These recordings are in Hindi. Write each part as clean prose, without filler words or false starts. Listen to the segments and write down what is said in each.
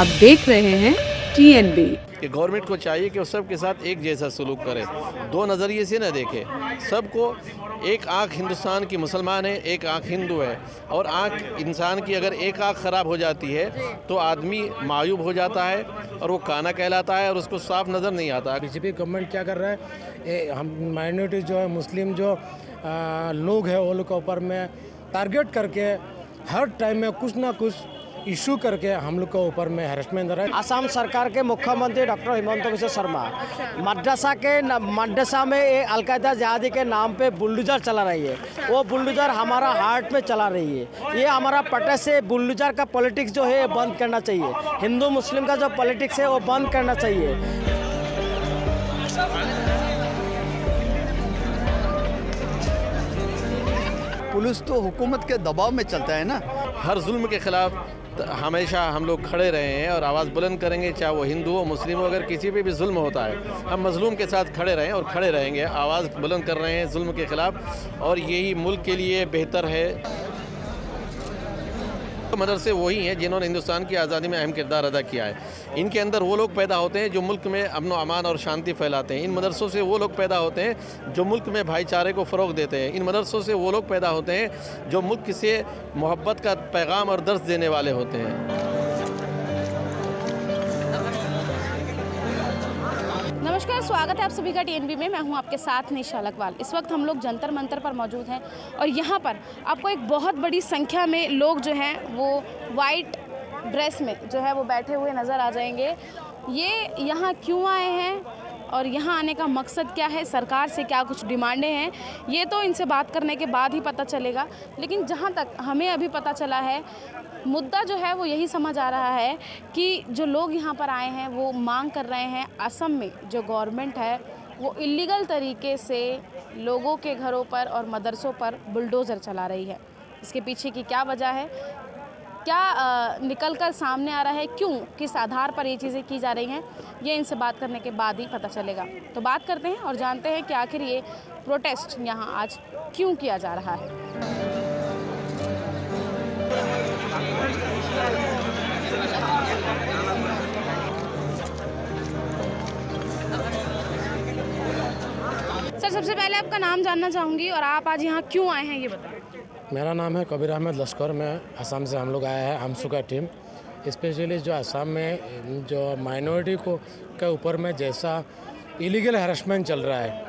आप देख रहे हैं TNB। कि गवर्नमेंट को चाहिए कि वो सबके साथ एक जैसा सलूक करे, दो नज़रिए से न देखे सबको। एक आँख हिंदुस्तान की मुसलमान है, एक आँख हिंदू है, और आँख इंसान की अगर एक आँख ख़राब हो जाती है तो आदमी मायूब हो जाता है और वो काना कहलाता है और उसको साफ नज़र नहीं आता। बीजेपी गवर्नमेंट क्या कर रहा है, हम माइनॉरिटी जो है, मुस्लिम जो लोग हैं, वो लोग के ऊपर में टारगेट करके हर टाइम में कुछ ना कुछ इशू करके हम लोग के ऊपर में हैरेसमेंट हो रहा है। असम सरकार के मुख्यमंत्री डॉक्टर हिमंत बिस्वा शर्मा मदरसा में अलकायदा जिहादी के नाम पे बुलडोजर चला रही है। वो बुलडोजर हमारा हार्ट में चला रही है। ये हमारा प्रोटेस्ट से बुलडोजर का पॉलिटिक्स जो है बंद करना चाहिए। हिंदू मुस्लिम का जो पॉलिटिक्स है वो बंद करना चाहिए। पुलिस तो हुकूमत के दबाव में चलता है ना। हर जुल्म के ख़िलाफ़ हमेशा हम लोग खड़े रहे हैं और आवाज़ बुलंद करेंगे, चाहे वो हिंदू हो, मुस्लिम हो, अगर किसी पे भी जुल्म होता है हम मज़लूम के साथ खड़े रहें और खड़े रहेंगे। आवाज़ बुलंद कर रहे हैं जुल्म के ख़िलाफ़ और यही मुल्क के लिए बेहतर है। मदरसे वही हैं जिन्होंने हिंदुस्तान की आज़ादी में अहम किरदार अदा किया है। इनके अंदर वो लोग पैदा होते हैं जो मुल्क में अमन व अमान और शांति फैलाते हैं। इन मदरसों से वो लोग पैदा होते हैं जो मुल्क में भाईचारे को फ़रोग़ देते हैं। इन मदरसों से वो लोग पैदा होते हैं जो मुल्क से मोहब्बत का पैगाम और दर्स देने वाले होते हैं। नमस्कार, स्वागत है आप सभी का TNB में। मैं हूं आपके साथ निशा लकवाल। इस वक्त हम लोग जंतर मंतर पर मौजूद हैं और यहां पर आपको एक बहुत बड़ी संख्या में लोग जो हैं वो वाइट ड्रेस में जो है वो बैठे हुए नज़र आ जाएंगे। ये यहाँ क्यों आए हैं और यहाँ आने का मकसद क्या है, सरकार से क्या कुछ डिमांडें हैं, ये तो इनसे बात करने के बाद ही पता चलेगा। लेकिन जहाँ तक हमें अभी पता चला है, मुद्दा जो है वो यही समझ आ रहा है कि जो लोग यहाँ पर आए हैं वो मांग कर रहे हैं असम में जो गवर्नमेंट है वो इलीगल तरीके से लोगों के घरों पर और मदरसों पर बुलडोज़र चला रही है। इसके पीछे की क्या वजह है, क्या निकल कर सामने आ रहा है, क्यों, किस आधार पर ये चीज़ें की जा रही हैं, ये इनसे बात करने के बाद ही पता चलेगा। तो बात करते हैं और जानते हैं कि आखिर ये प्रोटेस्ट यहाँ आज क्यों किया जा रहा है। सर, सबसे पहले आपका नाम जानना चाहूँगी और आप आज यहाँ क्यों आए हैं ये बताएं। मेरा नाम है कबीर अहमद लश्कर। मैं असम से हम लोग आया है, हमसुका टीम। स्पेशली जो असम में जो माइनॉरिटी को के ऊपर में जैसा इलीगल हैरेसमेंट चल रहा है,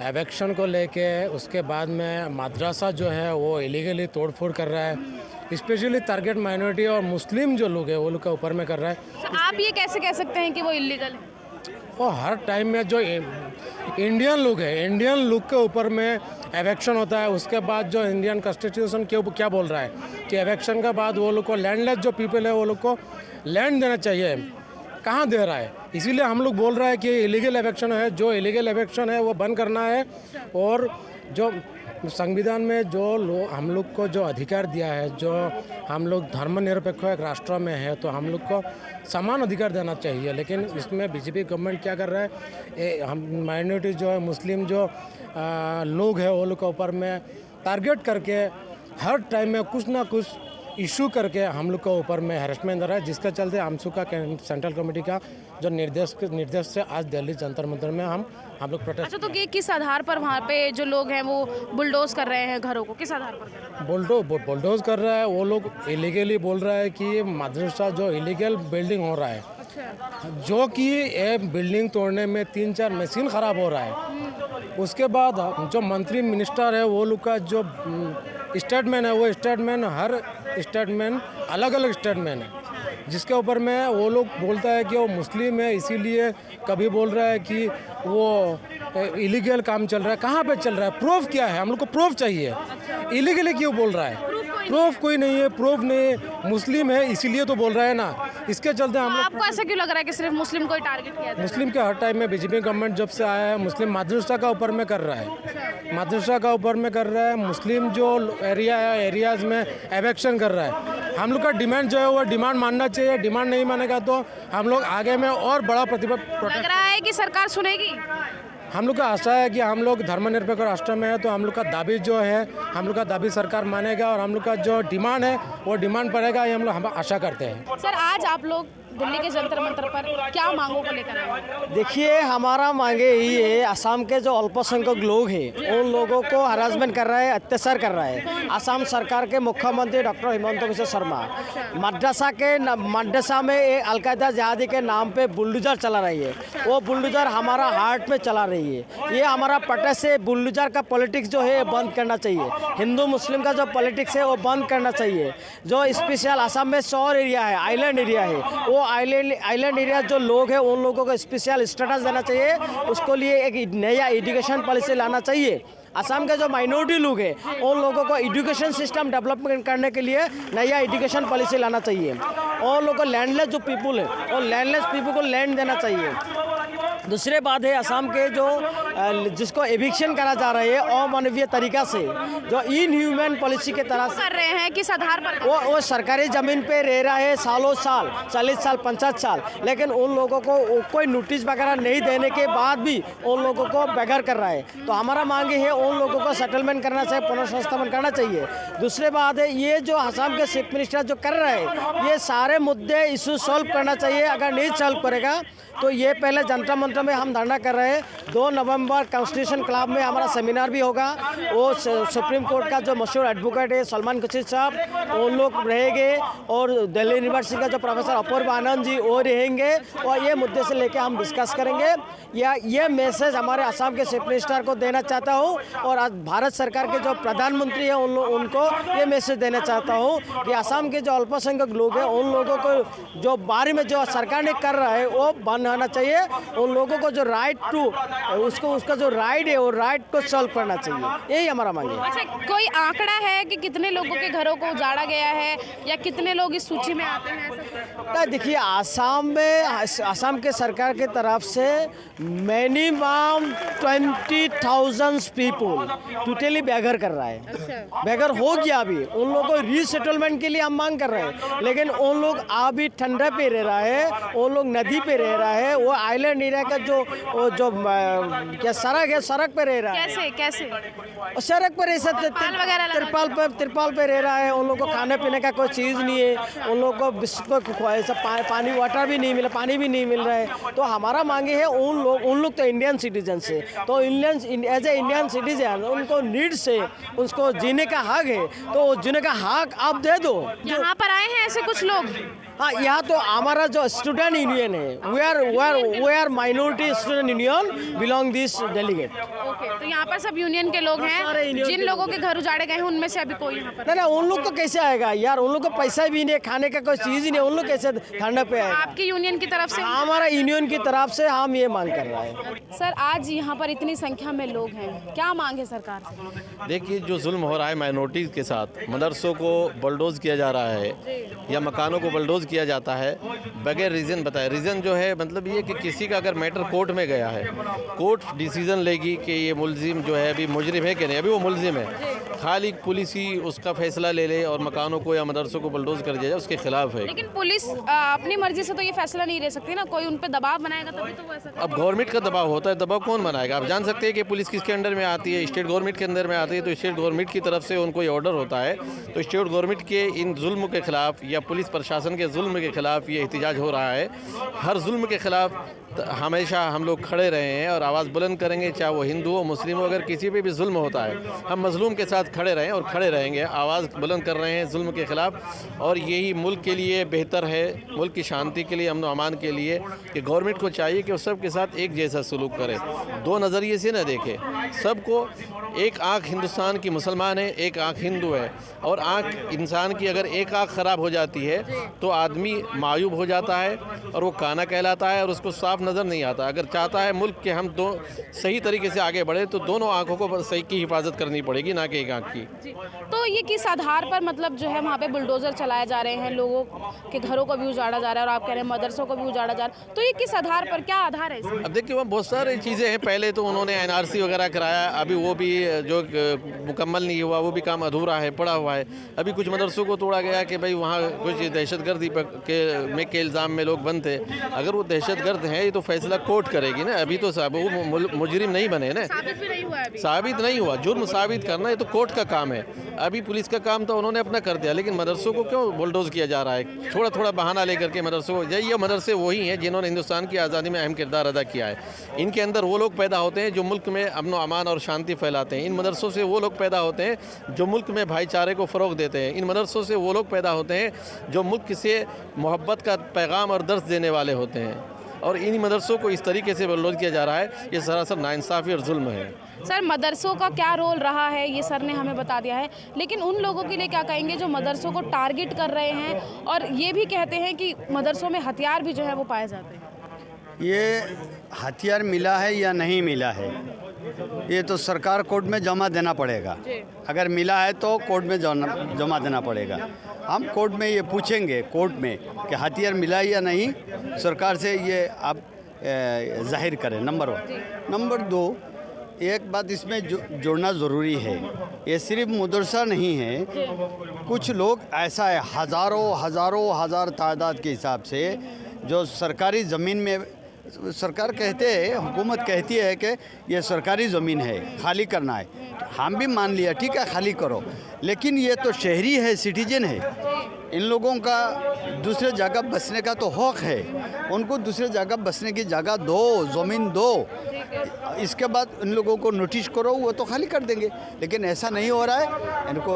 एवेक्शन को लेके, उसके बाद में मदरसा जो है वो इलीगली तोड़फोड़ कर रहा है। स्पेशली टारगेट माइनॉरिटी और मुस्लिम जो लोग हैं वो लोग के ऊपर में कर रहा है। तो आप ये कैसे कह सकते हैं कि वो इलीगल है? और हर टाइम में जो इंडियन लोग हैं, इंडियन लोग के ऊपर में एवेक्शन होता है। उसके बाद जो इंडियन कॉन्स्टिट्यूशन क्या बोल रहा है कि एवेक्शन के बाद वो लोग को लैंडलेस जो पीपल है वो लोग को लैंड देना चाहिए, कहाँ दे रहा है। इसीलिए हम लोग बोल रहा है कि इलीगल एवेक्शन है, जो इलीगल एवेक्शन है वो बंद करना है। और जो संविधान में जो हम लोग को जो अधिकार दिया है, जो हम लोग धर्मनिरपेक्ष एक राष्ट्र में है, तो हम लोग को समान अधिकार देना चाहिए। लेकिन इसमें बीजेपी गवर्नमेंट क्या कर रहा है, हम माइनॉरिटी जो है, मुस्लिम जो लोग हैं, वो लोग के ऊपर में टारगेट करके हर टाइम में कुछ ना कुछ इशू करके हम लोग के ऊपर में हैरेसमेंट हो रहा है। जिसके चलते हमसुका सेंट्रल कमेटी का जो निर्देश से आज दिल्ली जंतर मंतर में हम लोग प्रोटेस्ट। अच्छा, तो ये किस आधार पर वहाँ पे जो लोग हैं वो बुलडोज कर रहे हैं घरों को, किस आधार पर? बुलडोज कर रहा है वो लोग, इलीगली बोल रहा है कि मदरसा जो इलीगल बिल्डिंग हो रहा है, जो कि ये बिल्डिंग तोड़ने में 3-4 मशीन ख़राब हो रहा है। उसके बाद जो मंत्री मिनिस्टर है वो लोग का जो स्टेटमेंट है, वो स्टेटमेंट हर स्टेटमेंट अलग अलग स्टेटमेंट है, जिसके ऊपर में वो लोग बोलता है कि वो मुस्लिम है, इसीलिए कभी बोल रहा है कि वो इलीगल काम चल रहा है। कहाँ पे चल रहा है, प्रूफ क्या है, हम लोग को प्रूफ चाहिए। इलीगली क्यों बोल रहा है, प्रूफ कोई नहीं है, प्रूफ नहीं है, मुस्लिम है इसीलिए तो बोल रहा है ना। इसके चलते हम लोग, आपको ऐसा क्यों लग रहा है कि सिर्फ मुस्लिम को ही टारगेट किया जाए? मुस्लिम के हर टाइम में बीजेपी गवर्नमेंट जब से आया है, मुस्लिम मदरसा का ऊपर में कर रहा है, मदरसा का ऊपर में कर रहा है, मुस्लिम जो एरियाज़ में एवेक्शन कर रहा है। हम लोग का डिमांड जो है वो डिमांड मानना चाहिए। डिमांड नहीं मानेगा तो हम लोग आगे में और बड़ा लग रहा है कि सरकार सुनेगी। हम लोग का आशा है कि हम लोग धर्मनिरपेक्ष राष्ट्र में है, तो हम लोग का दाबी जो है, हम लोग का दाबी सरकार मानेगा और हम लोग का जो डिमांड है वो डिमांड पड़ेगा, ये हम लोग आशा करते हैं। सर, आज आप लोग दिल्ली के जंतर मंतर पर क्या मांगों को लेकर आए हैं? देखिए, हमारा मांगे यही है, असम के जो अल्पसंख्यक लोग हैं उन लोगों को हरासमेंट कर रहा है, अत्याचार कर रहा है असम सरकार के मुख्यमंत्री डॉक्टर हिमंत बिस्वा शर्मा। मद्रासा में एक अलकायदा जिहादी के नाम पे बुलडोजर चला रही है। वो बुलडोजर हमारा हार्ट में चला रही है। ये हमारा पटे से बुलडोजर का पॉलिटिक्स जो है बंद करना चाहिए। हिंदू मुस्लिम का जो पॉलिटिक्स है वो बंद करना चाहिए। जो स्पेशल असम में शोर एरिया है, आइलैंड एरिया है, वो आइलैंड एरिया जो लोग हैं उन लोगों को स्पेशल स्टेटस देना चाहिए। उसको लिए एक नया एजुकेशन पॉलिसी लाना चाहिए। असम के जो माइनॉरिटी लोग हैं उन लोगों को एजुकेशन सिस्टम डेवलपमेंट करने के लिए नया एजुकेशन पॉलिसी लाना चाहिए। और लोगों को लैंडलेस जो पीपुल है और लैंडलेस पीपुल को लैंड देना चाहिए। दूसरे बात है, असम के जो जिसको एविक्शन करा जा रहा है अमानवीय तरीका से, जो इनह्यूमन पॉलिसी के तरह कर रहे हैं किस आधार पर? वो सरकारी ज़मीन पे रह रहा है सालों साल, 40 साल 50 साल, लेकिन उन लोगों को कोई नोटिस वगैरह नहीं देने के बाद भी उन लोगों को बेघर कर रहा है। तो हमारा मांग है उन लोगों को सेटलमेंट करना चाहिए, पुनर्संस्थापन करना चाहिए। दूसरी बात है, ये जो असम के चीफ मिनिस्टर जो कर रहे हैं ये सारे मुद्दे इशू सॉल्व करना चाहिए। अगर नहीं सॉल्व करेगा तो ये पहले जनता मंत्र में हम धरना कर रहे हैं। 2 नवंबर कॉन्स्टिट्यूशन क्लब में हमारा सेमिनार भी होगा। वो सुप्रीम कोर्ट का जो मशहूर एडवोकेट है सलमान खुर्शीद साहब वो लोग रहेंगे और दिल्ली यूनिवर्सिटी का जो प्रोफेसर अपूर्व आनंद जी वो रहेंगे और ये मुद्दे से लेकर हम डिस्कस करेंगे। ये मैसेज हमारे असम के चीफ मिनिस्टर को देना चाहता हूँ और आज भारत सरकार के जो प्रधानमंत्री हैं उनको ये मैसेज देना चाहता हूँ कि असम के जो अल्पसंख्यक लोग हैं उन लोगों को जो बारे में जो सरकार ने कर रहा है वो बंद होना चाहिए। उन लोगों को जो राइट टू उसका जो राइट है वो राइट को सॉल्व करना चाहिए। यही हमारा मांग है। अच्छा, कोई आंकड़ा है कि कितने लोगों के घरों को उजाड़ा गया है या कितने लोग इस सूची में आते हैं? ऐसा देखिए, असम के सरकार के तरफ से मिनिमम 20,000 पीपुल टोटली बेघर कर रहा है। बेघर हो गया अभी। उन लोगों को रीसेटलमेंट के लिए हम मांग कर रहे हैं, लेकिन उन लोग अभी ठंडा पे रह रहा है, उन लोग नदी पे रह रहा है। वो आइलैंड एरिया का जो क्या सड़क है, सड़क पे रह रहा है। कैसे सड़क पर ऐसा तिरपाल पे रह रहा है। उन लोगों को खाने पीने का कोई चीज़ नहीं है। उन लोगों को ऐसा पानी वाटर भी नहीं मिला, पानी भी नहीं मिल रहा है। तो हमारा मांगे है उन लोग तो इंडियन सिटीजन से, तो एज ए इंडियन सिटीजन उनको नीड से उसको जीने का हक है, तो जीने का हक आप दे दो। यहाँ पर आए हैं ऐसे कुछ लोग? हाँ, यहाँ तो हमारा जो स्टूडेंट यूनियन है, we are minority student union belong this delegate. Okay, तो यहाँ पर सब यूनियन के लोग हैं। जिन लोगों के घर उजाड़े गए हैं उनमें से अभी कोई यहाँ पर नहीं, उन लोग को कैसे आएगा यार? उन लोग को पैसा भी नहीं, खाने का कोई चीज़ ही नहीं, उन लोग कैसे धरने पे आएगा? आपकी यूनियन की तरफ से? हमारा यूनियन की तरफ से हम ये मांग कर रहे हैं। सर, आज यहाँ पर इतनी संख्या में लोग हैं, क्या मांग है सरकार से? देखिए, जो जुल्म हो रहा है माइनॉरिटीज़ के साथ, मदरसों को बुलडोज किया जा रहा है या मकानों को बुलडोज किया जाता है बगैर रीज़न बताए। रीज़न जो है मतलब ये कि किसी का अगर मैटर कोर्ट में गया है, कोर्ट डिसीज़न लेगी कि ये मुलजिम जो है अभी मुजरिम है कि नहीं, अभी वो मुलजिम है, खाली पुलिस ही उसका फैसला ले ले और मकानों को या मदरसों को बुलडोज कर दिया जाए, उसके खिलाफ है। लेकिन पुलिस अपनी मर्जी से तो ये फैसला नहीं ले सकती ना, कोई उन पे दबाव बनाएगा तभी तो वो ऐसा। अब गवर्नमेंट का दबाव होता है, दबाव कौन बनाएगा? आप जान सकते हैं कि पुलिस किसके अंडर में आती है, स्टेट गवर्नमेंट के अंदर में आती है। तो स्टेट गवर्नमेंट की तरफ से उनको ये ऑर्डर होता है, तो स्टेट गवर्नमेंट के इन जुल्म के खिलाफ या पुलिस प्रशासन के जुल्म के खिलाफ ये एहतजाज हो रहा है। हर जुल्म के खिलाफ हमेशा हम लोग खड़े रहे हैं और आवाज़ बुलंद करेंगे, चाहे वो हिंदू हो, मुस्लिम हो, अगर किसी पे भी जुल्म होता है हम मजलूम के साथ खड़े रहें और खड़े रहेंगे। आवाज़ बुलंद कर रहे हैं जुल्म के ख़िलाफ़ और यही मुल्क के लिए बेहतर है, मुल्क की शांति के लिए, अमन व अमान के लिए कि गवर्नमेंट को चाहिए कि वो सब के साथ एक जैसा सलूक करे, दो नज़रिए से न देखे सबको। एक आँख हिंदुस्तान की मुसलमान है, एक आँख हिंदू है, और आँख इंसान की अगर एक आँख ख़राब हो जाती है तो आदमी मायूब हो जाता है और वो काना कहलाता है और उसको साफ नज़र नहीं आता। अगर चाहता है मुल्क के हम दो सही तरीके से आगे बढ़े तो दोनों आँखों को सही की हिफाजत करनी पड़ेगी, ना कि एक आँख की। तो ये किस आधार पर मतलब जो है वहाँ पे बुलडोज़र चलाए जा रहे हैं, लोगों के घरों को भी उजाड़ा जा रहा है और आप कह रहे हैं मदरसों को भी उजाड़ा जा रहा है, तो ये किस आधार पर, क्या आधार है इसका? अब देखिए वहाँ बहुत सारी चीज़ें हैं। पहले तो उन्होंने NRC वगैरह कराया, अभी वो भी जो मुकम्मल नहीं हुआ, वो भी काम अधूरा है, पड़ा हुआ है। अभी कुछ मदरसों को तोड़ा गया कि भाई वहाँ कुछ दहशतगर्दी के इल्ज़ाम में लोग बंद थे। अगर वो दहशतगर्द हैं ये तो फैसला कोर्ट करेगी ना, अभी तो वो मुजरिम नहीं बने ना, साबित भी नहीं हुआ है अभी। साबित नहीं हुआ। जुर्म साबित करना है तो कोर्ट कोर्ट का काम है। अभी पुलिस का काम तो उन्होंने अपना कर दिया, लेकिन मदरसों को क्यों बुलडोज किया जा रहा है? थोड़ा थोड़ा बहाना लेकर के मदरसों को, ये मदरसे वही हैं जिन्होंने हिंदुस्तान की आज़ादी में अहम किरदार अदा किया है। इनके अंदर वो लोग पैदा होते हैं जो मुल्क में अमन व अमान और शांति फैलाते हैं। इन मदरसों से वो लोग पैदा होते हैं जो मुल्क में भाईचारे को फ़रोग देते हैं। इन मदरसों से वो लोग पैदा होते हैं जो मुल्क से मोहब्बत का पैगाम और दर्स देने वाले होते हैं। और इन मदरसों को इस तरीके से बुलडोज किया जा रहा है, ये सरासर नाइंसाफ़ी और जुल्म है। सर, मदरसों का क्या रोल रहा है ये सर ने हमें बता दिया है, लेकिन उन लोगों के लिए क्या कहेंगे जो मदरसों को टारगेट कर रहे हैं और ये भी कहते हैं कि मदरसों में हथियार भी जो है वो पाए जाते हैं? ये हथियार मिला है या नहीं मिला है, ये तो सरकार कोर्ट में जमा देना पड़ेगा। अगर मिला है तो कोर्ट में जमा देना पड़ेगा। हम कोर्ट में ये पूछेंगे कोर्ट में कि हथियार मिला है या नहीं, सरकार से ये आप जाहिर करें, नंबर 1। नंबर 2, एक बात इसमें जोड़ना ज़रूरी है, ये सिर्फ मदरसा नहीं है, कुछ लोग ऐसा है हज़ार तादाद के हिसाब से जो सरकारी ज़मीन में, सरकार कहते हैं, हुकूमत कहती है कि ये सरकारी ज़मीन है, खाली करना है, हम भी मान लिया ठीक है खाली करो, लेकिन ये तो शहरी है, सिटीजन है, इन लोगों का दूसरे जगह बसने का तो हक़ है, उनको दूसरे जगह बसने की जगह दो, ज़मीन दो, इसके बाद इन लोगों को नोटिस करो, वो तो खाली कर देंगे। लेकिन ऐसा नहीं हो रहा है, इनको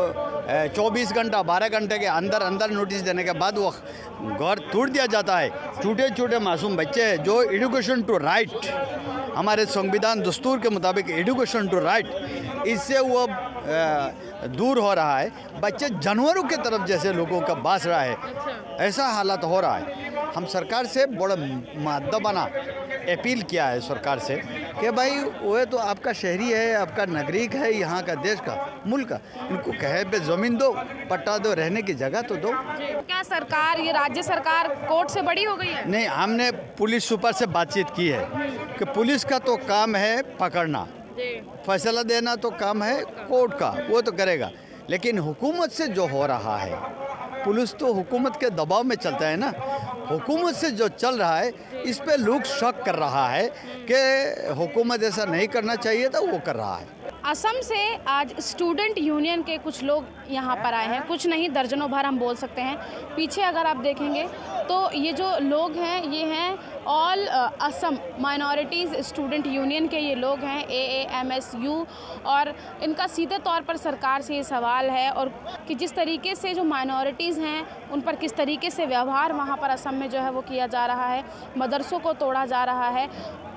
24 घंटा 12 घंटे के अंदर नोटिस देने के बाद वो घर तोड़ दिया जाता है। छोटे छोटे मासूम बच्चे हैं जो एजुकेशन टू राइट, हमारे संविधान दस्तूर के मुताबिक एजुकेशन टू राइट, इससे वो दूर हो रहा है। बच्चे जानवरों के तरफ जैसे लोगों का बास रहा है, ऐसा हालत हो रहा है। हम सरकार से बड़ा मुअद्दबाना अपील किया है सरकार से कि भाई वो तो आपका शहरी है, आपका नागरिक है, यहाँ का देश का मुल्क का, इनको कहे पे ज़मीन दो, पट्टा दो, रहने की जगह तो दो। क्या सरकार, ये राज्य सरकार कोर्ट से बड़ी हो गई है? नहीं, हमने पुलिस सुपर से बातचीत की है कि पुलिस का तो काम है पकड़ना, फैसला देना तो काम है कोर्ट का, वो तो करेगा, लेकिन हुकूमत से जो हो रहा है, पुलिस तो हुकूमत के दबाव में चलता है ना, हुकूमत से जो चल रहा है इस पे लोग शक कर रहा है कि हुकूमत ऐसा नहीं करना चाहिए था, वो कर रहा है। असम से आज स्टूडेंट यूनियन के कुछ लोग यहाँ पर आए हैं, कुछ नहीं दर्जनों भर हम बोल सकते हैं। पीछे अगर आप देखेंगे तो ये जो लोग हैं ये हैं all Assam minorities student union के ये लोग हैं, AAMSU, और इनका सीधे तौर पर सरकार से ये सवाल है और कि जिस तरीके से जो माइनॉरिटीज़ हैं उन पर किस तरीके से व्यवहार वहाँ पर असम में जो है वो किया जा रहा है, मदरसों को तोड़ा जा रहा है।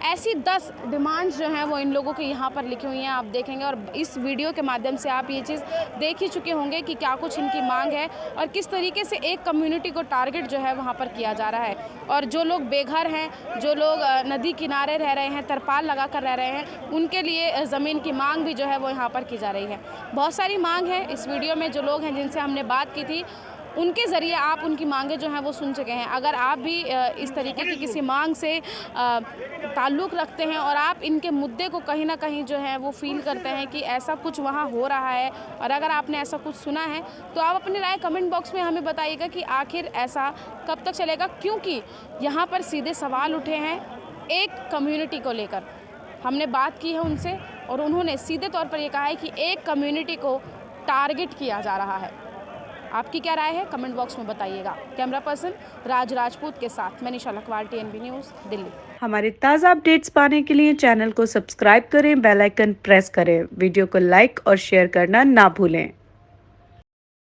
ऐसी 10 डिमांड्स जो हैं वो इन लोगों के यहाँ पर लिखी हुई हैं, आप देखेंगे, और इस वीडियो के माध्यम से आप ये चीज़ देख ही चुके होंगे कि क्या कुछ इनकी मांग है और किस तरीके से एक कम्युनिटी को टारगेट जो है वहाँ पर किया जा रहा है। और जो लोग बेघर हैं, जो लोग नदी किनारे रह रहे हैं, तरपाल लगा कर रह रहे हैं, उनके लिए ज़मीन की मांग भी जो है वो यहाँ पर की जा रही है। बहुत सारी मांग है। इस वीडियो में जो लोग हैं जिनसे हमने बात की थी उनके ज़रिए आप उनकी मांगें जो हैं वो सुन चुके हैं। अगर आप भी इस तरीके की किसी मांग से ताल्लुक़ रखते हैं और आप इनके मुद्दे को कहीं ना कहीं जो है वो फील करते हैं कि ऐसा कुछ वहाँ हो रहा है, और अगर आपने ऐसा कुछ सुना है तो आप अपनी राय कमेंट बॉक्स में हमें बताइएगा कि आखिर ऐसा कब तक चलेगा, क्योंकि यहाँ पर सीधे सवाल उठे हैं एक कम्युनिटी को लेकर। हमने बात की है उनसे और उन्होंने सीधे तौर पर ये कहा है कि एक कम्युनिटी को टारगेट किया जा रहा है। आपकी क्या राय है कमेंट बॉक्स में बताइएगा। कैमरा पर्सन राज राजपूत के साथ मैं निशा लखवार, TNB न्यूज़, दिल्ली। हमारे ताज़ा अपडेट्स पाने के लिए चैनल को सब्सक्राइब करें, बेल आइकन प्रेस करें, वीडियो को लाइक और शेयर करना ना भूलें।